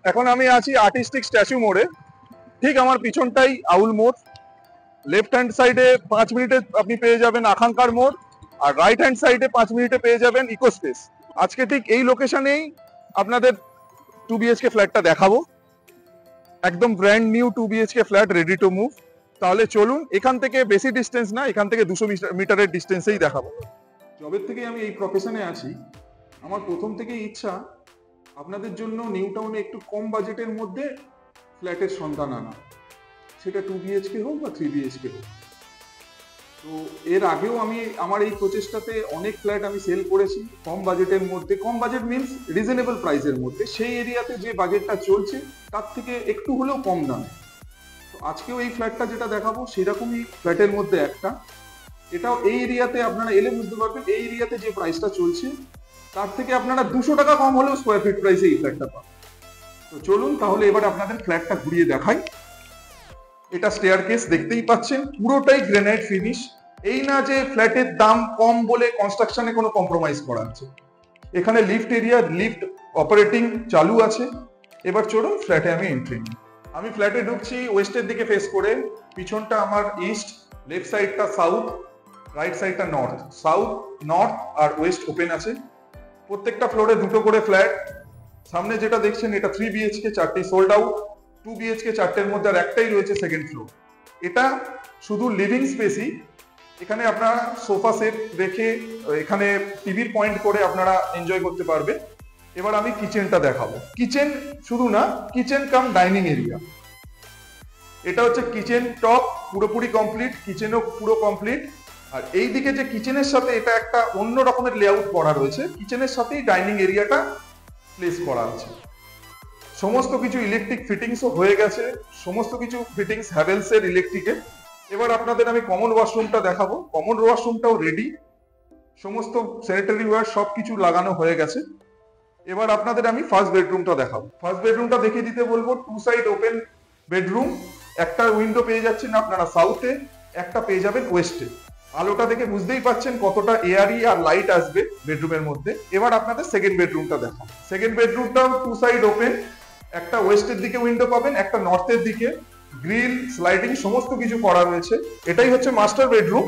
এখন আমি আছি আর্টিস্টিক স্ট্যাচু মোড়ে, ঠিক আমার পিছনটাই আউল মোড়। লেফট হ্যান্ড সাইডে 5 মিনিটে আপনি পেয়ে যাবেন আকাঙ্ক্ষার মোড়, আর রাইট হ্যান্ড সাইডে 5 মিনিটে পেয়ে যাবেন ইকো স্পেস। আজকে ঠিক এই লোকেশনেই আপনাদের 2 BHK ফ্ল্যাটটা দেখাবো, একদম brand new 2 BHK flat, ready to move. তাহলে চলুন, এখান থেকে বেশি ডিস্টেন্স না, এখান থেকে 200 মিটারের ডিস্টেন্সেই দেখাবো। যবে থেকে আমি এই প্রফেশনে আছি, আমার প্রথম থেকেই ইচ্ছা আপনাদের জন্য নিউ টাউনে একটু কম বাজেটের মধ্যে ফ্ল্যাটের সন্ধান আনা, সেটা 2 BHK হোক বা 3 BHK হোক। তো এর আগেও আমি আমার এই প্রচেষ্টাতে অনেক ফ্ল্যাট আমি সেল করেছি কম বাজেটের মধ্যে, কম বাজেট মিনস রিজনেবল প্রাইসের মধ্যে, সেই এরিয়াতে যে বাজেটটা চলছে তার থেকে একটু হলেও কম দামে। তো আজকেও এই ফ্ল্যাটটা যেটা দেখাবো সেরকমই ফ্ল্যাটের মধ্যে একটা। এটাও এই এরিয়াতে আপনারা এলে বুঝতে পারবেন, এই এরিয়াতে যে প্রাইসটা চলছে তার থেকে আপনারা 200 টাকা কম হলেও স্কোয়ার ফিট প্রাইসে এই ফ্ল্যাটটা পাবেন। তো চলুন তাহলে এবার আপনাদের ফ্ল্যাটটা ঘুরিয়ে দেখাই। এটা স্টেয়ার কেস দেখতেই পাচ্ছেন, পুরোটাই গ্রেনাইট ফিনিশ। এই না যে ফ্ল্যাটের দাম কম বলে কনস্ট্রাকশনে কোনো কম্প্রোমাইজ করা আছে। এখানে লিফট এরিয়া, লিফট অপারেটিং চালু আছে। এবার চলুন ফ্ল্যাটে আমি এন্ট্রি নিই। আমি ফ্ল্যাটে ঢুকছি ওয়েস্টের দিকে ফেস করে, পিছনটা আমার ইস্ট, লেফট সাইডটা সাউথ, রাইট সাইডটা নর্থ। সাউথ, নর্থ আর ওয়েস্ট ওপেন আছে। প্রত্যেকটা ফ্লোরে দুটো করে ফ্ল্যাট। সামনে যেটা দেখছেন এটা 3 BHK, 4টি সোল্ড আউট। 2 BHK 4টের মধ্যে আর একটাই রয়েছে সেকেন্ড ফ্লোর। এটা শুধু লিভিং স্পেসই, এখানে আপনারা সোফা সেট রেখে এখানে টিভির পয়েন্ট করে আপনারা এনজয় করতে পারবেন। এবার আমি কিচেনটা দেখাবো। কিচেন শুধু না, কিচেন কাম ডাইনিং এরিয়া। এটা হচ্ছে কিচেন টপ, পুরোপুরি কমপ্লিট, কিচেনও পুরো কমপ্লিট। আর এই দিকে যে কিচেনের সাথে এটা একটা অন্য রকমের লেআউট করা রয়েছে, কিচেনের সাথেই ডাইনিং এরিয়াটা প্লেস করা আছে। সমস্ত কিছু ইলেকট্রিক ফিটিংসও হয়ে গেছে, সমস্ত কিছু ফিটিংস হ্যাভেলসের ইলেকট্রিকের। এবার আপনাদের আমি কমন ওয়াশরুমটা দেখাবো। কমন ওয়াশরুমটাও রেডি, সমস্ত স্যানিটারি ওয়্যার সবকিছু লাগানো হয়ে গেছে। এবার আপনাদের আমি ফার্স্ট বেডরুমটা দেখাবো। ফার্স্ট বেডরুমটা দেখিয়ে দিতে বলবো। 2 সাইড ওপেন বেডরুম, একটা উইন্ডো পেয়ে যাচ্ছেন আপনারা সাউথে, একটা পেয়ে যাবেন ওয়েস্টে। আলোটা দেখে বুঝতেই পাচ্ছেন কতটা এয়ারি আর লাইট আসবে বেডরুমের মধ্যে। এবার আপনাদের সেকেন্ড বেডরুমটা দেখাবো। সেকেন্ড বেডরুমটাও 2 সাইড ওপেন, একটা ওয়েস্টের দিকে উইন্ডো পাবেন, একটা নর্থের দিকে। গ্রিল, স্লাইডিং সমস্ত কিছু করা রয়েছে। এটাই হচ্ছে মাস্টার বেডরুম।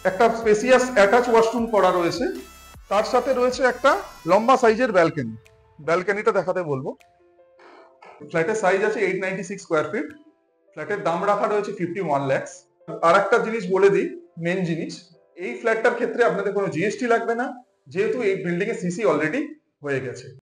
একটা স্পেসিয়াস অ্যাটাচ ওয়াশরুম করা রয়েছে, তার সাথে রয়েছে একটা লম্বা সাইজের ব্যালকনি। ব্যালকনিটা দেখাতে বলবো। ফ্ল্যাটের সাইজ আছে 896 স্কোয়ার ফিট। ফ্ল্যাটের দাম রাখা রয়েছে 51 lakhs। আর একটা জিনিস বলে দিই, মেন জিনিস, এই ফ্ল্যাটটার ক্ষেত্রে আপনাদের কোনো জিএসটি লাগবে না, যেহেতু এই বিল্ডিং এ সিসি অলরেডি হয়ে গেছে।